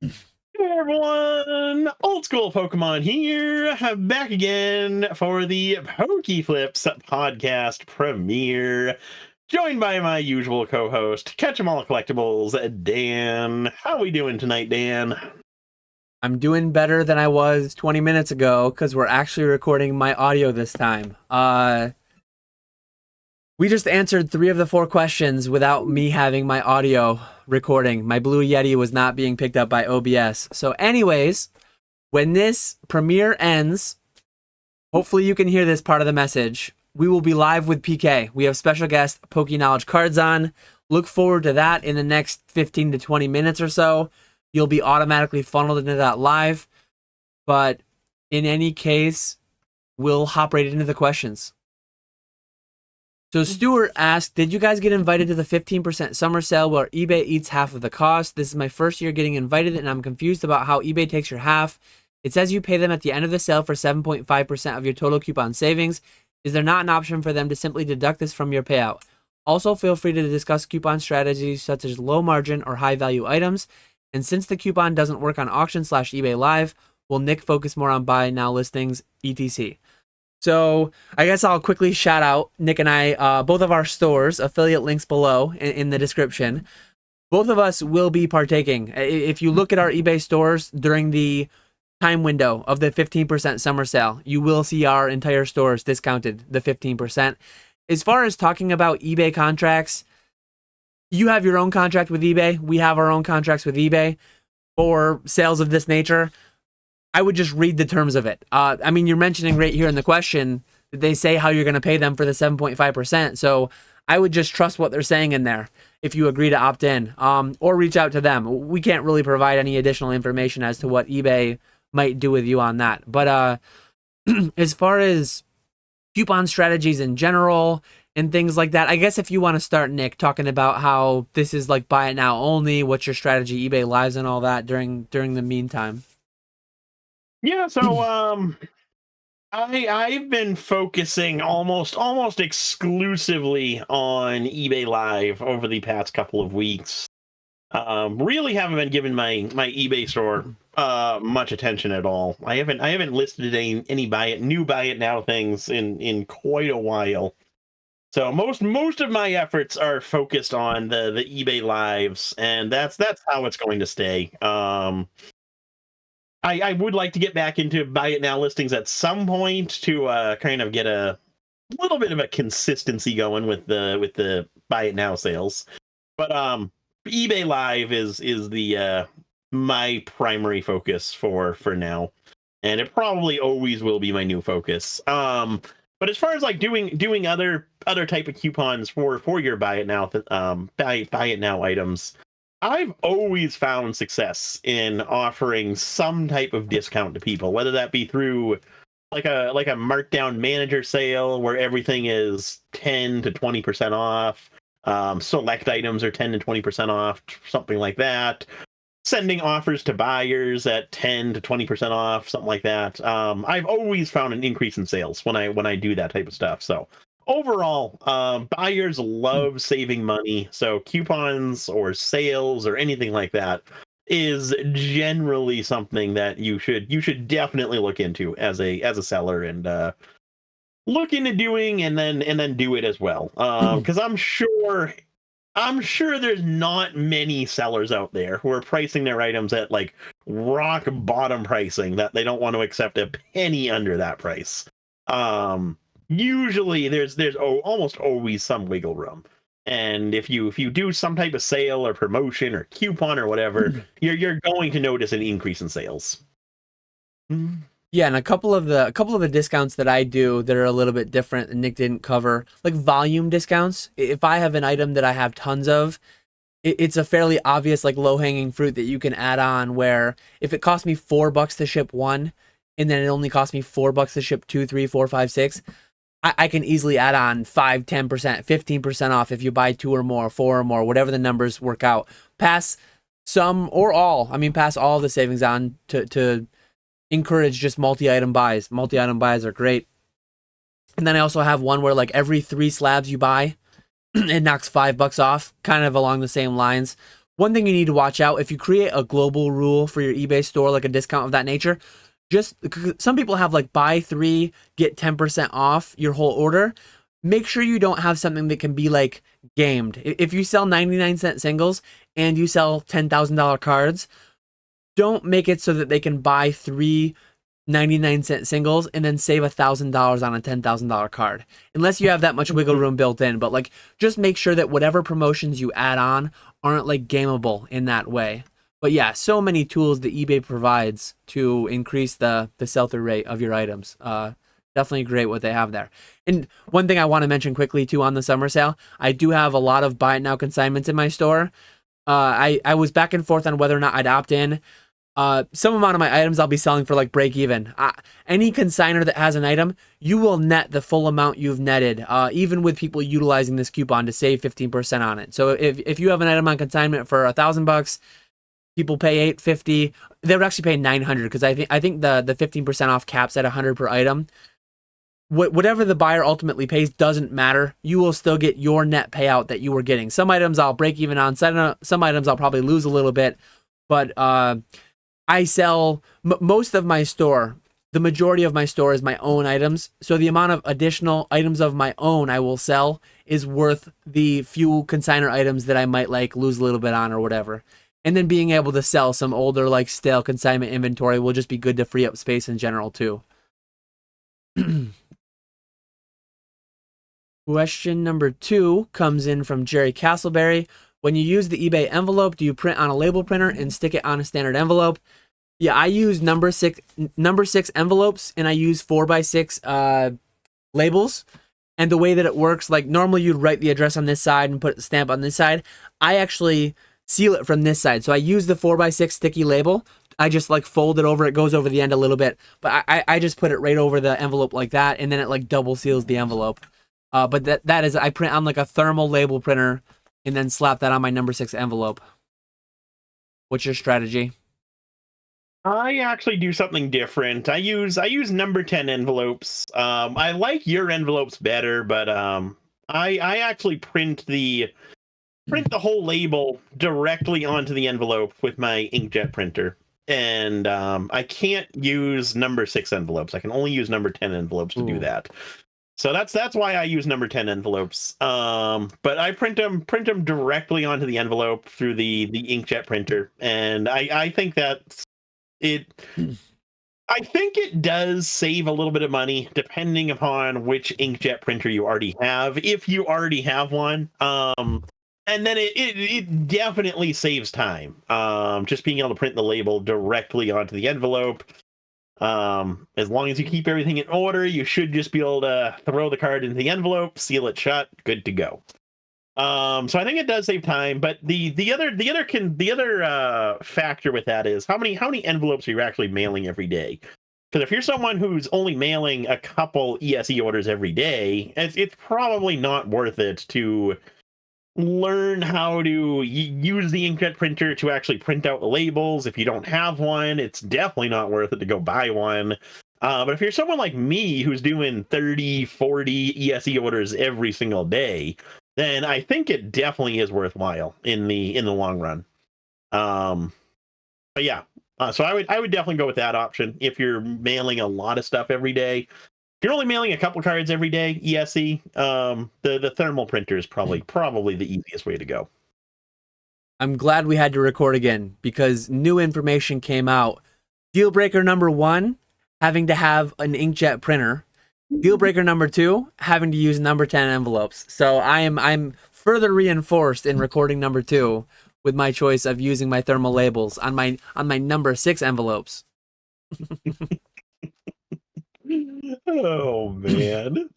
Hey everyone, old school Pokemon here, back again for the PokeFlipz podcast premiere, joined by my usual co-host, Catch 'em All Collectibles, Dan. How we doing tonight, Dan? I'm doing better than I was 20 minutes ago because we're actually recording my audio this time. We just answered 3 of the 4 questions without me having my audio recording. My Blue Yeti was not being picked up by OBS. So anyways, when this premiere ends, hopefully you can hear this part of the message. We will be live with PK. We have special guest Poke Knowledge cards on. Look forward to that in the next 15 to 20 minutes or so. You'll be automatically funneled into that live. But in any case, we'll hop right into the questions. So Stuart asked, did you guys get invited to the 15% summer sale where eBay eats half of the cost? This is my first year getting invited and I'm confused about how eBay takes your half. It says you pay them at the end of the sale for 7.5% of your total coupon savings. Is there not an option for them to simply deduct this from your payout? Also, feel free to discuss coupon strategies such as low margin or high value items. And since the coupon doesn't work on auction/eBay Live, will Nick focus more on buy now listings, etc.? So I guess I'll quickly shout out Nick and I, both of our stores, affiliate links below in the description. Both of us will be partaking. If you look at our eBay stores during the time window of the 15% summer sale, you will see our entire stores discounted, the 15%. As far as talking about eBay contracts, you have your own contract with eBay. We have our own contracts with eBay for sales of this nature. I would just read the terms of it. I mean, you're mentioning right here in the question that they say how you're going to pay them for the 7.5%. So I would just trust what they're saying in there if you agree to opt in, or reach out to them. We can't really provide any additional information as to what eBay might do with you on that. But as far as coupon strategies in general and things like that, I guess if you want to start, Nick, talking about how this is like buy it now only, what's your strategy, eBay Lives and all that during the meantime. Yeah, so I've been focusing almost exclusively on eBay Live over the past couple of weeks. Really haven't been giving my eBay store much attention at all. I haven't listed any new buy it now things in quite a while. So most of my efforts are focused on the eBay Lives, and that's how it's going to stay. I would like to get back into buy it now listings at some point to kind of get a little bit of a consistency going with the buy it now sales. But eBay Live is the my primary focus for now, and it probably always will be my new focus. But as far as like doing other type of coupons for your buy it now buy it now items, I've always found success in offering some type of discount to people, whether that be through like a markdown manager sale where everything is 10 to 20% off. Select items are 10 to 20% off, something like that. Sending offers to buyers at 10 to 20% off, something like that. I've always found an increase in sales when I do that type of stuff. So overall, buyers love saving money. So coupons or sales or anything like that is generally something that you should definitely look into as a seller and look into doing and then do it as well. Because I'm sure there's not many sellers out there who are pricing their items at like rock bottom pricing that they don't want to accept a penny under that price. Usually there's almost always some wiggle room. And if you do some type of sale or promotion or coupon or whatever, you're going to notice an increase in sales. Yeah, and a couple of the discounts that I do that are a little bit different and Nick didn't cover, like volume discounts. If I have an item that I have tons of, it's a fairly obvious like low-hanging fruit that you can add on, where if it costs me $4 to ship one and then it only costs me $4 to ship 2, 3, 4, 5, 6, I can easily add on 5, 10%, 15% off if you buy 2 or more, 4 or more, whatever the numbers work out. Pass some or all. I mean, pass all the savings on to encourage just multi-item buys. Multi-item buys are great. And then I also have one where like every 3 slabs you buy, it knocks $5 off, kind of along the same lines. one thing you need to watch out, if you create a global rule for your eBay store, like a discount of that nature, just some people have like buy 3, get 10% off your whole order. Make sure you don't have something that can be like gamed. If you sell 99-cent singles and you sell $10,000 cards, don't make it so that they can buy 3 99-cent singles and then save $1,000 on a $10,000 card, unless you have that much wiggle room built in. But like, just make sure that whatever promotions you add on aren't like gameable in that way. But yeah, so many tools that eBay provides to increase the sell-through rate of your items. Definitely great what they have there. And one thing I want to mention quickly too on the summer sale, I do have a lot of buy it now consignments in my store. I was back and forth on whether or not I'd opt in. Some amount of my items I'll be selling for like break even. Any consigner that has an item, you will net the full amount you've netted, even with people utilizing this coupon to save 15% on it. So if you have an item on consignment for $1,000, people pay $850. They would actually pay $900 because I think the 15% off caps at $100 per item. Whatever the buyer ultimately pays doesn't matter. You will still get your net payout that you were getting. Some items I'll break even on. Some items I'll probably lose a little bit, but I sell most of my store. The majority of my store is my own items. So the amount of additional items of my own I will sell is worth the few consignor items that I might like lose a little bit on or whatever. And then being able to sell some older like stale consignment inventory will just be good to free up space in general too. Question number 2 comes in from Jerry Castleberry. When you use the eBay envelope, do you print on a label printer and stick it on a standard envelope? Yeah, I use number six envelopes, and I use 4x6 labels. And the way that it works, like normally you'd write the address on this side and put the stamp on this side. I actually seal it from this side. So I use the 4x6 sticky label. I just like fold it over. It goes over the end a little bit, but I just put it right over the envelope like that, and then it like double seals the envelope. But that is, I print on like a thermal label printer and then slap that on my number 6 envelope. What's your strategy? I actually do something different. I use number 10 envelopes. I like your envelopes better, but I actually print the whole label directly onto the envelope with my inkjet printer. And I can't use number 6 envelopes. I can only use number 10 envelopes to do that. So that's why I use number 10 envelopes. But I print them directly onto the envelope through the inkjet printer, and I think that's it. I think it does save a little bit of money depending upon which inkjet printer you already have, if you already have one. And then it definitely saves time. Just being able to print the label directly onto the envelope. As long as you keep everything in order, you should just be able to throw the card into the envelope, seal it shut, good to go. So I think it does save time, but the other factor with that is how many envelopes are you actually mailing every day? Because if you're someone who's only mailing a couple ESE orders every day, it's probably not worth it to learn how to use the inkjet printer to actually print out the labels. If you don't have one, it's definitely not worth it to go buy one. But if you're someone like me who's doing 30, 40 ESE orders every single day, then I think it definitely is worthwhile in the long run. But yeah, so I would definitely go with that option if you're mailing a lot of stuff every day. If you're only mailing a couple cards every day, ESE, the thermal printer is probably the easiest way to go. I'm glad we had to record again because new information came out. Deal breaker number 1, having to have an inkjet printer. Deal breaker number 2, having to use number 10 envelopes. So I'm further reinforced in recording number 2 with my choice of using my thermal labels on my number 6 envelopes. Oh man.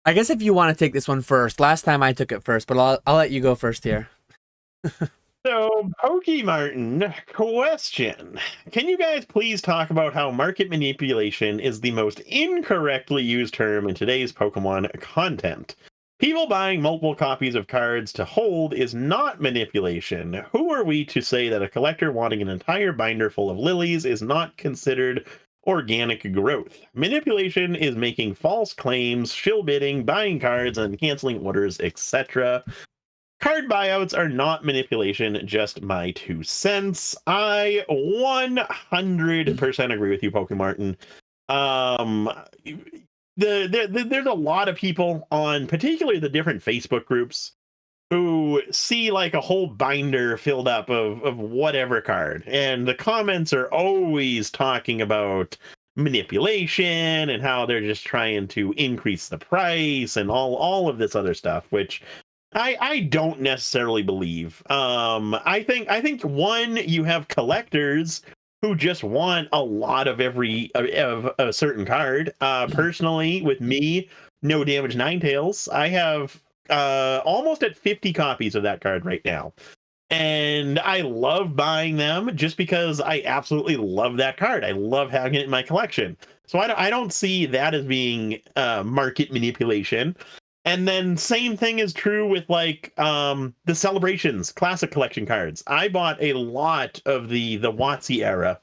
I guess if you want to take this one first. Last time I took it first, but I'll let you go first here. So, Pokey Martin, question. Can you guys please talk about how market manipulation is the most incorrectly used term in today's Pokemon content? People buying multiple copies of cards to hold is not manipulation. Who are we to say that a collector wanting an entire binder full of lilies is not considered organic growth? Manipulation is making false claims, shill bidding, buying cards, and canceling orders, etc. card buyouts are not manipulation, just my 2 cents. I 100% agree with you, Pokemartin. Um, there's a lot of people on particularly the different Facebook groups who see like a whole binder filled up of whatever card, and the comments are always talking about manipulation and how they're just trying to increase the price and all of this other stuff, which I don't necessarily believe. I think one, you have collectors who just want a lot of every of a certain card. Personally, with me, No Damage Ninetales, I have almost at 50 copies of that card right now. And I love buying them just because I absolutely love that card. I love having it in my collection. So I don't see that as being market manipulation. And then same thing is true with like the Celebrations Classic Collection cards. I bought a lot of the WotC era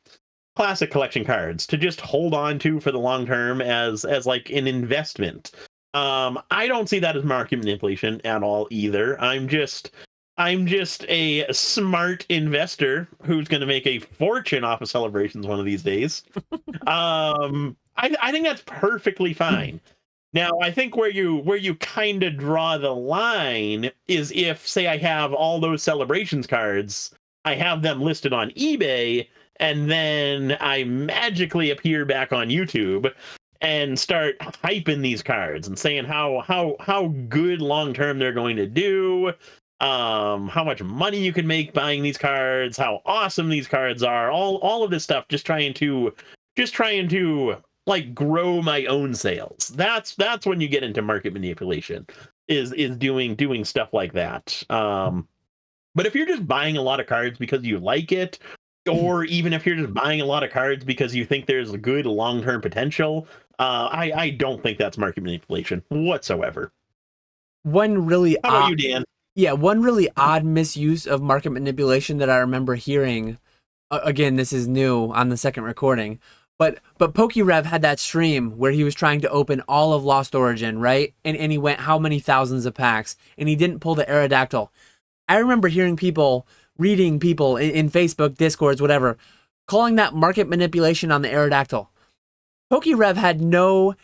Classic Collection cards to just hold on to for the long term as like an investment. I don't see that as market manipulation at all either. I'm just a smart investor who's going to make a fortune off of Celebrations one of these days. I think that's perfectly fine. Now, I think where you kind of draw the line is if, say, I have all those Celebrations cards, I have them listed on eBay, and then I magically appear back on YouTube and start hyping these cards and saying how good long term they're going to do, how much money you can make buying these cards, how awesome these cards are, all of this stuff, just trying to like grow my own sales. That's when you get into market manipulation, is doing stuff like that. But if you're just buying a lot of cards because you like it, or even if you're just buying a lot of cards because you think there's a good long-term potential, I don't think that's market manipulation whatsoever. One really How about you, Dan? Yeah, one really odd misuse of market manipulation that I remember hearing, again, this is new on the second recording, but PokeRev had that stream where he was trying to open all of Lost Origin, right? And he went how many thousands of packs, and he didn't pull the Aerodactyl. I remember hearing reading people in Facebook, Discords, whatever, calling that market manipulation on the Aerodactyl. PokeRev had no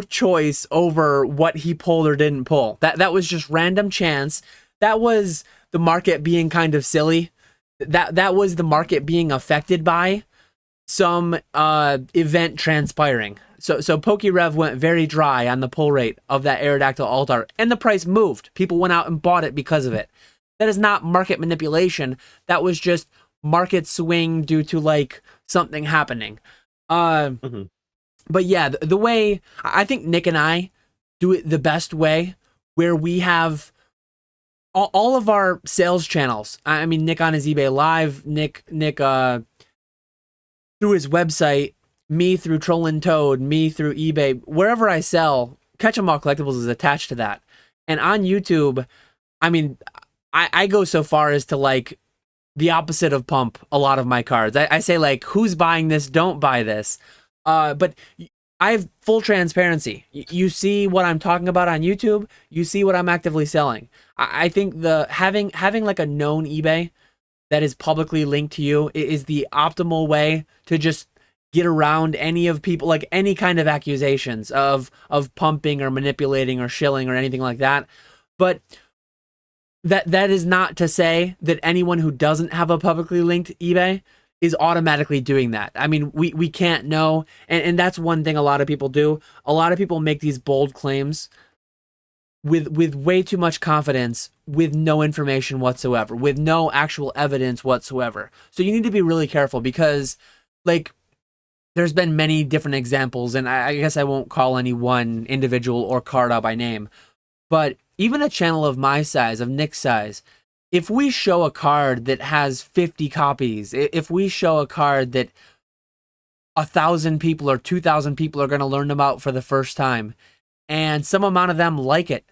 choice over what he pulled or didn't pull. That was just random chance. That was the market being kind of silly. That was the market being affected by some event transpiring. So PokeRev went very dry on the pull rate of that Aerodactyl Alt-Art, and the price moved. People went out and bought it because of it. That is not market manipulation. That was just market swing due to like something happening. But yeah, the way I think Nick and I do it the best way, where we have all of our sales channels. I mean, Nick on his eBay Live, Nick through his website, me through Trollin' Toad, me through eBay, wherever I sell, Catch 'em All Collectibles is attached to that. And on YouTube, I mean, I go so far as to like the opposite of pump a lot of my cards. I say like, who's buying this? Don't buy this. But I have full transparency. You see what I'm talking about on YouTube. You see what I'm actively selling. I think the having like a known eBay that is publicly linked to you is the optimal way to just get around any of people, like any kind of accusations of pumping or manipulating or shilling or anything like that. But that is not to say that anyone who doesn't have a publicly linked eBay is automatically doing that. I mean, we can't know, and that's one thing a lot of people do. A lot of people make these bold claims with way too much confidence, with no information whatsoever, with no actual evidence whatsoever. So you need to be really careful, because like there's been many different examples, and I guess I won't call any one individual or card out by name, but even a channel of my size, of Nick's size, if we show a card that has 50 copies, if we show a card that 1,000 people or 2,000 people are going to learn about for the first time, and some amount of them like it,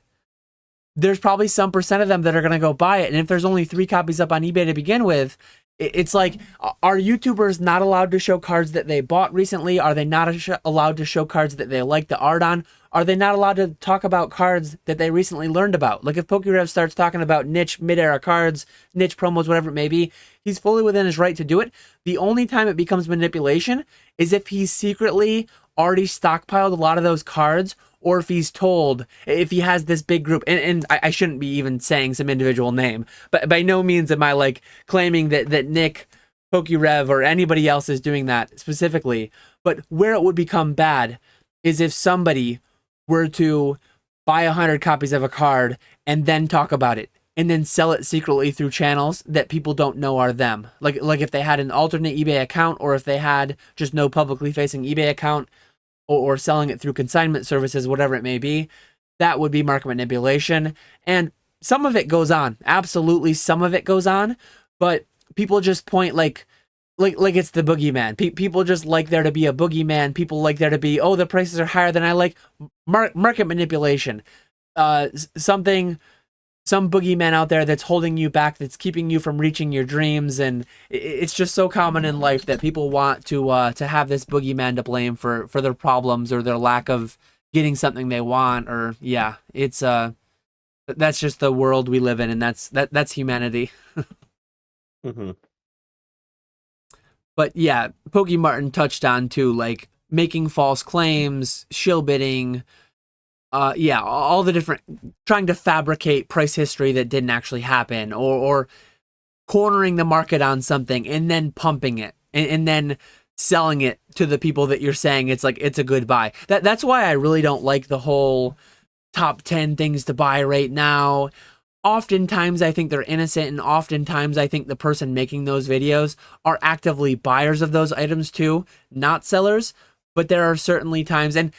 there's probably some percent of them that are going to go buy it. And if there's only 3 copies up on eBay to begin with, It's like, are YouTubers not allowed to show cards that they bought recently? Are they not allowed to show cards that they like the art on? Are they not allowed to talk about cards that they recently learned about? Like if PokeFlipz starts talking about niche mid-era cards, niche promos, whatever it may be, he's fully within his right to do it. The only time it becomes manipulation is if he's secretly already stockpiled a lot of those cards, or if he's told, if he has this big group, and I shouldn't be even saying some individual name, but by no means am I like claiming that Nick, PokeRev, or anybody else is doing that specifically. But where it would become bad is if somebody were to buy 100 copies of a card and then talk about it and then sell it secretly through channels that people don't know are them. Like if they had an alternate eBay account, or if they had just no publicly facing eBay account, or selling it through consignment services, whatever it may be, that would be market manipulation. And some of it goes on. Absolutely, some of it goes on. But people just point like it's the boogeyman. People just like there to be a boogeyman. People like there to be, oh, the prices are higher than I like. Market manipulation. Some boogeyman out there that's holding you back, that's keeping you from reaching your dreams. And it's just so common in life that people want to have this boogeyman to blame for their problems or their lack of getting something they want. Or yeah, it's that's just the world we live in, and that's humanity. Mm-hmm. But yeah, Pokey Martin touched on too, like making false claims, shill bidding, all the different, trying to fabricate price history that didn't actually happen, or cornering the market on something and then pumping it and then selling it to the people that you're saying it's like it's a good buy. That's why I really don't like the whole top 10 things to buy right now. Oftentimes I think they're innocent, and oftentimes I think the person making those videos are actively buyers of those items too, not sellers. But there are certainly times, and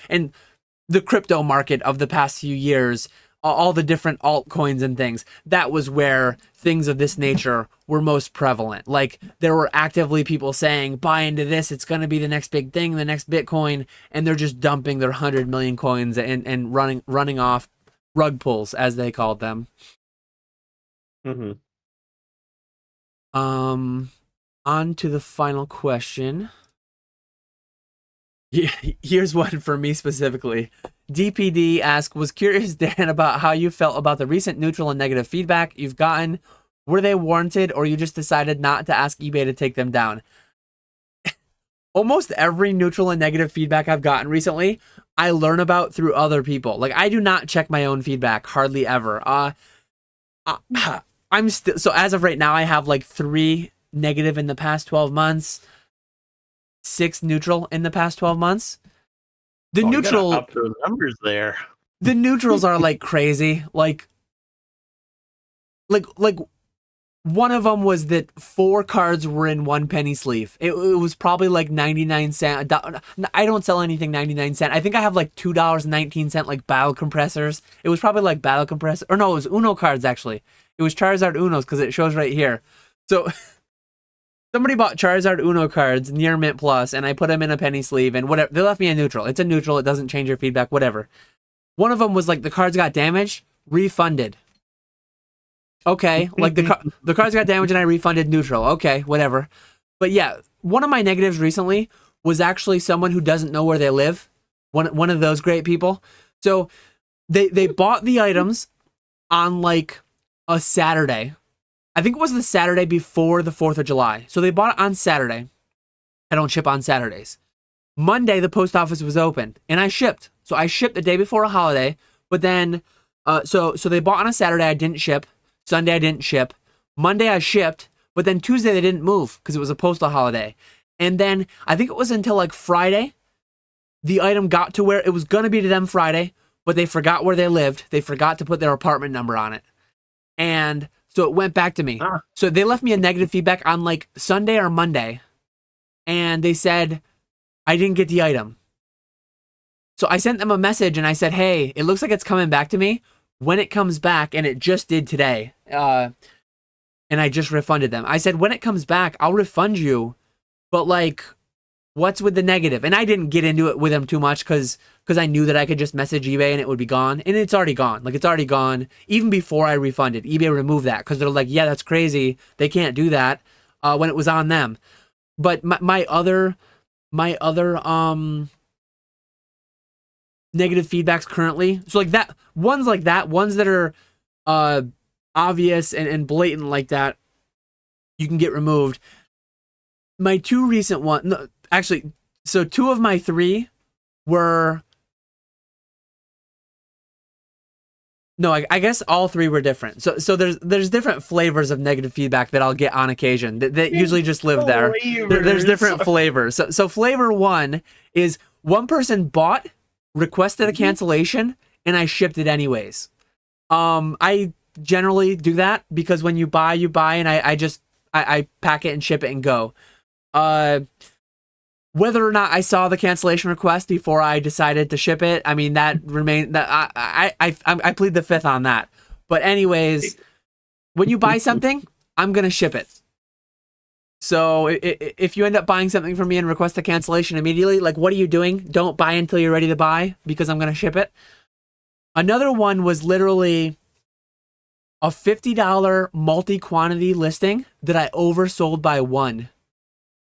the crypto market of the past few years, all the different altcoins and things, that was where things of this nature were most prevalent. Like there were actively people saying, buy into this, it's going to be the next big thing, the next Bitcoin, and they're just dumping their 100 million coins and running off rug pulls, as they called them. Mm-hmm. On to the final question. Here's one for me specifically. DPD asks, was curious, Dan, about how you felt about the recent neutral and negative feedback you've gotten. Were they warranted, or you just decided not to ask eBay to take them down? Almost every neutral and negative feedback I've gotten recently, I learn about through other people. Like, I do not check my own feedback, hardly ever. I'm still, so as of right now, I have like 3 negative in the past 12 months. 6 neutral in the past 12 months. The neutral up those numbers there. The neutrals are like crazy. Like one of them was that 4 cards were in 1 penny sleeve. It was probably like 99 cent. I don't sell anything 99 cent. I think I have like $2.19 like battle compressors. It was probably like battle compressor, or no, it was Uno cards actually. It was Charizard Unos because it shows right here. So somebody bought Charizard Uno cards near Mint Plus, and I put them in a penny sleeve, and whatever. They left me a neutral. It's a neutral. It doesn't change your feedback, whatever. One of them was like, the cards got damaged, refunded. Okay, like the cards got damaged and I refunded neutral. Okay, whatever. But yeah, one of my negatives recently was actually someone who doesn't know where they live. One of those great people. So they bought the items on like a Saturday. I think it was the Saturday before the 4th of July. So they bought it on Saturday. I don't ship on Saturdays. Monday, the post office was open, and I shipped. So I shipped the day before a holiday, but then, so they bought on a Saturday, I didn't ship. Sunday, I didn't ship. Monday, I shipped, but then Tuesday, they didn't move because it was a postal holiday. And then, I think it was until like Friday, the item got to where it was going to be to them Friday, but they forgot where they lived. They forgot to put their apartment number on it. And so it went back to me. So they left me a negative feedback on like Sunday or Monday. And they said, I didn't get the item. So I sent them a message and I said, hey, it looks like it's coming back to me. When it comes back, and it just did today, and I just refunded them. I said, when it comes back, I'll refund you. But like, what's with the negative? And I didn't get into it with them too much because I knew that I could just message eBay and it would be gone. And it's already gone. Like, it's already gone. Even before I refunded, eBay removed that because they're like, yeah, that's crazy. They can't do that. when it was on them. But my other negative feedbacks currently, so like that, ones that are obvious and blatant like that, you can get removed. My two recent ones, no, actually, so two of my three were, no, I guess all three were different. So there's different flavors of negative feedback that I'll get on occasion that usually just live there. There's different flavors. So flavor one is one person bought, requested a cancellation, and I shipped it anyways. I generally do that because when you buy, and I pack it and ship it and go. Whether or not I saw the cancellation request before I decided to ship it, I mean, that remained, that I plead the fifth on that. But anyways, when you buy something, I'm gonna ship it. So if you end up buying something from me and request a cancellation immediately, like, what are you doing? Don't buy until you're ready to buy because I'm gonna ship it. Another one was literally a $50 multi-quantity listing that I oversold by one.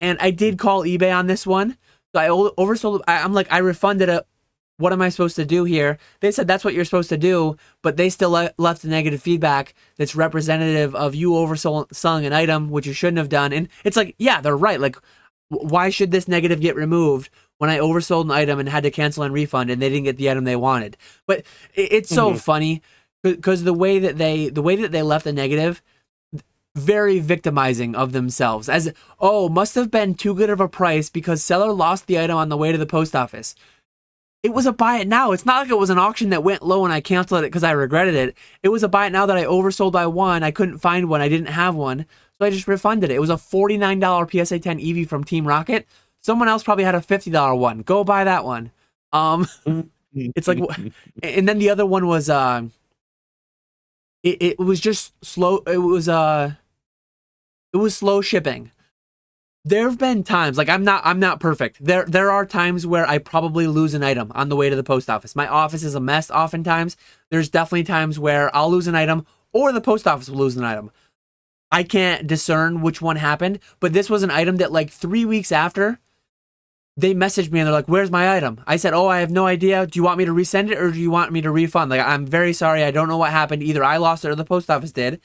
And I did call eBay on this one. So I oversold. I'm like, I refunded it. What am I supposed to do here? They said that's what you're supposed to do, but they still left a negative feedback that's representative of you overselling an item, which you shouldn't have done. And it's like, yeah, they're right. Like, why should this negative get removed when I oversold an item and had to cancel and refund and they didn't get the item they wanted? But it's so funny because the way that they left the negative, very victimizing of themselves, as, oh, must have been too good of a price because seller lost the item on the way to the post office. It was a buy it now. It's not like it was an auction that went low and I canceled it because I regretted it. It was a buy it now that I oversold by one. I couldn't find one. I didn't have one. So I just refunded it. It was a $49 PSA 10 Eevee from Team Rocket. Someone else probably had a $50 one. Go buy that one. It's like, and then the other one was, it was just slow. It was slow shipping. There have been times, like, I'm not perfect. There are times where I probably lose an item on the way to the post office. My office is a mess oftentimes. There's definitely times where I'll lose an item or the post office will lose an item. I can't discern which one happened, but this was an item that, like, 3 weeks after, they messaged me and they're like, where's my item? I said, oh, I have no idea. Do you want me to resend it or do you want me to refund? Like, I'm very sorry. I don't know what happened. Either I lost it or the post office did.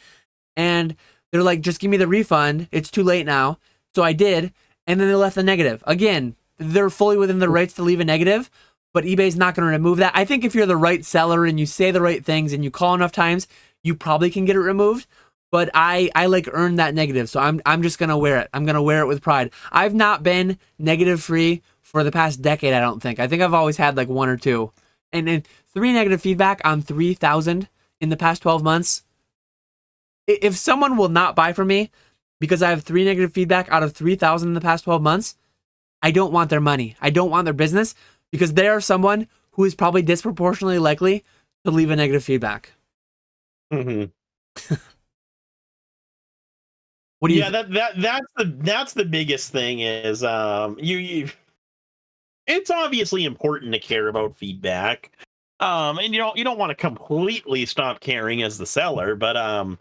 And they're like, just give me the refund. It's too late now. So I did, and then they left a negative. Again, they're fully within their rights to leave a negative, but eBay's not going to remove that. I think if you're the right seller and you say the right things and you call enough times, you probably can get it removed. But I like earned that negative, so I'm just going to wear it. I'm going to wear it with pride. I've not been negative free for the past decade, I don't think. I think I've always had like one or two. And 3 negative feedback on 3,000 in the past 12 months. If someone will not buy from me because I have 3 negative feedback out of 3,000 in the past 12 months, I don't want their money. I don't want their business because they are someone who is probably disproportionately likely to leave a negative feedback. Mm-hmm. What do you? Yeah, that's the biggest thing is you it's obviously important to care about feedback. And you don't want to completely stop caring as the seller, but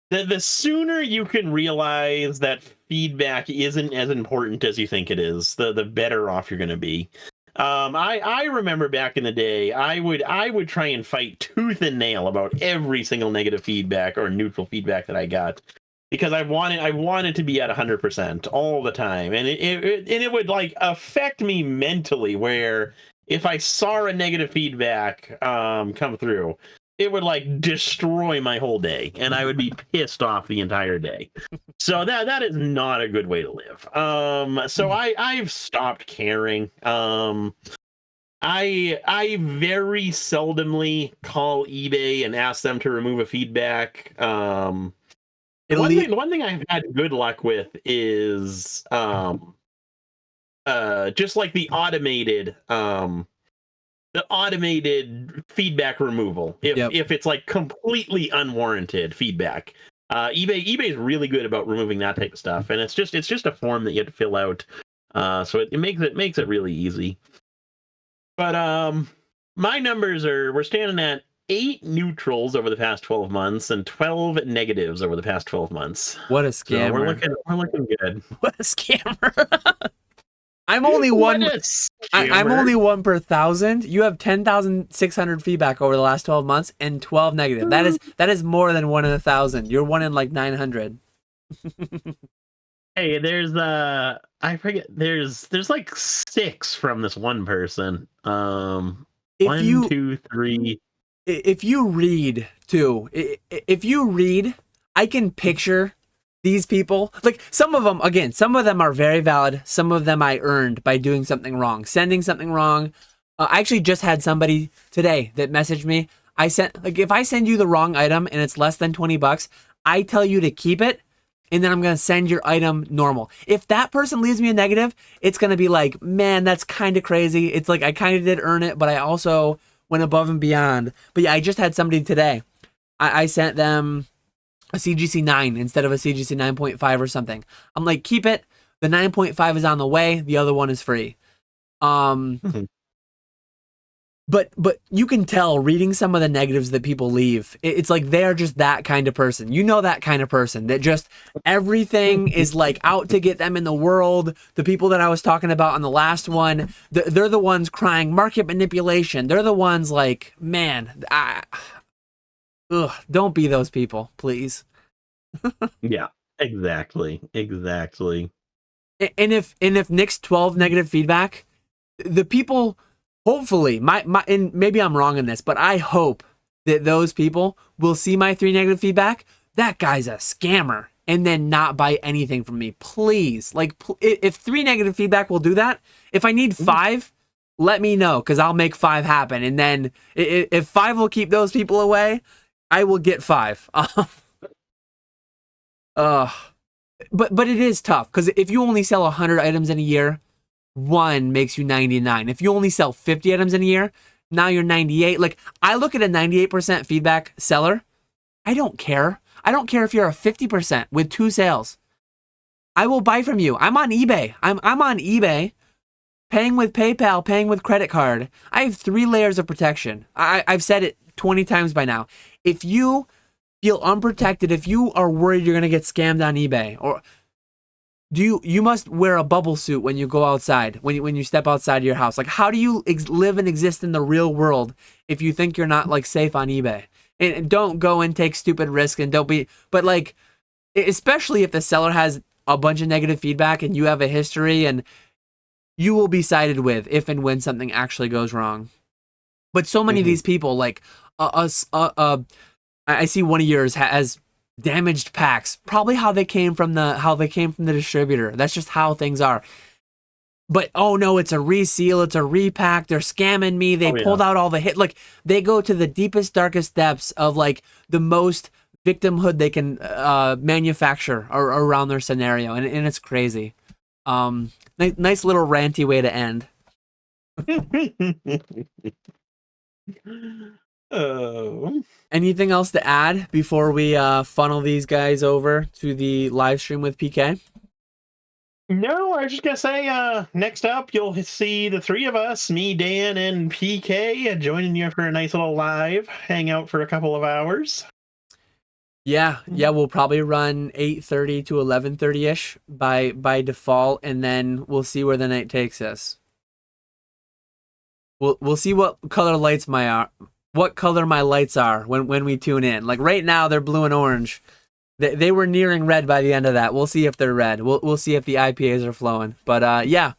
the sooner you can realize that feedback isn't as important as you think it is, the better off you're going to be. I remember back in the day, I would try and fight tooth and nail about every single negative feedback or neutral feedback that I got because I wanted to be at 100% all the time, and it would like affect me mentally. Where if I saw a negative feedback come through, it would like destroy my whole day and I would be pissed off the entire day. So that is not a good way to live. So I've stopped caring. I very seldomly call eBay and ask them to remove a feedback. One thing I've had good luck with is just like the automated feedback removal if it's like completely unwarranted feedback. eBay is really good about removing that type of stuff, and it's just a form that you have to fill out, so it makes it really easy. But my numbers we're standing at 8 neutrals over the past 12 months and 12 negatives over the past 12 months. What a So scammer. we're looking good. What a scammer. I'm only What one. a I'm scammer. only 1 per 1,000. You have 10,600 feedback over the last 12 months and 12 negative. That is more than 1 in 1,000. You're 1 in like 900. Hey, there's I forget. There's like 6 from this one person. If 1, you 2, 3. if you read too, if you read, I can picture these people. Like some of them are very valid. Some of them I earned by doing something wrong, sending something wrong. I actually just had somebody today that messaged me. If I send you the wrong item and it's less than $20, I tell you to keep it, and then I'm gonna send your item normal. If that person leaves me a negative, it's gonna be like, man, that's kind of crazy. It's like I kind of did earn it, but I also went above and beyond. But yeah, I just had somebody today. I sent them a CGC 9 instead of a CGC 9.5 or something. I'm like, keep it. The 9.5 is on the way. The other one is free. But you can tell reading some of the negatives that people leave. It's like they're just that kind of person. You know, that kind of person that just everything is like out to get them in the world. The people that I was talking about on the last one, they're the ones crying market manipulation. They're the ones like, man, don't be those people, please. Yeah, exactly. And if Nick's 12 negative feedback, the people, hopefully, and maybe I'm wrong in this, but I hope that those people will see my 3 negative feedback. That guy's a scammer, and then not buy anything from me, please. Like, if 3 negative feedback will do that, if I need 5, let me know, because I'll make 5 happen. And then if 5 will keep those people away, I will get 5. But it is tough, because if you only sell 100 items in a year, 1 makes you 99. If you only sell 50 items in a year, now you're 98. Like, I look at a 98% feedback seller. I don't care. I don't care if you're a 50% with 2 sales. I will buy from you. I'm on eBay. I'm on eBay, paying with PayPal, paying with credit card. I have 3 layers of protection. I've said it 20 times by now. If you feel unprotected, if you are worried you're going to get scammed on eBay, or you must wear a bubble suit when you go outside, when you step outside of your house. Like, how do you live and exist in the real world if you think you're not like safe on eBay? And don't go and take stupid risks, and don't be, but like, especially if the seller has a bunch of negative feedback and you have a history, and you will be sided with if and when something actually goes wrong. But so many of these people, like I see one of yours has damaged packs. Probably how they came from the distributor. That's just how things are. But oh no, it's a reseal, it's a repack. They're scamming me. They pulled out all the hit. Like, they go to the deepest, darkest depths of like the most victimhood they can manufacture around their scenario, and it's crazy. Nice little ranty way to end. Anything else to add before we funnel these guys over to the live stream with PK? No, I was just gonna say, next up you'll see the 3 of us, me, Dan, and PK, joining you for a nice little live hangout for a couple of hours. Yeah, we'll probably run 8:30 to 11:30ish by default, and then we'll see where the night takes us. We'll see what color my lights are when we tune in. Like, right now they're blue and orange. They were nearing red by the end of that. We'll see if they're red. We'll see if the IPAs are flowing. But yeah,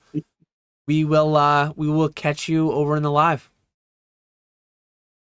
we will catch you over in the live.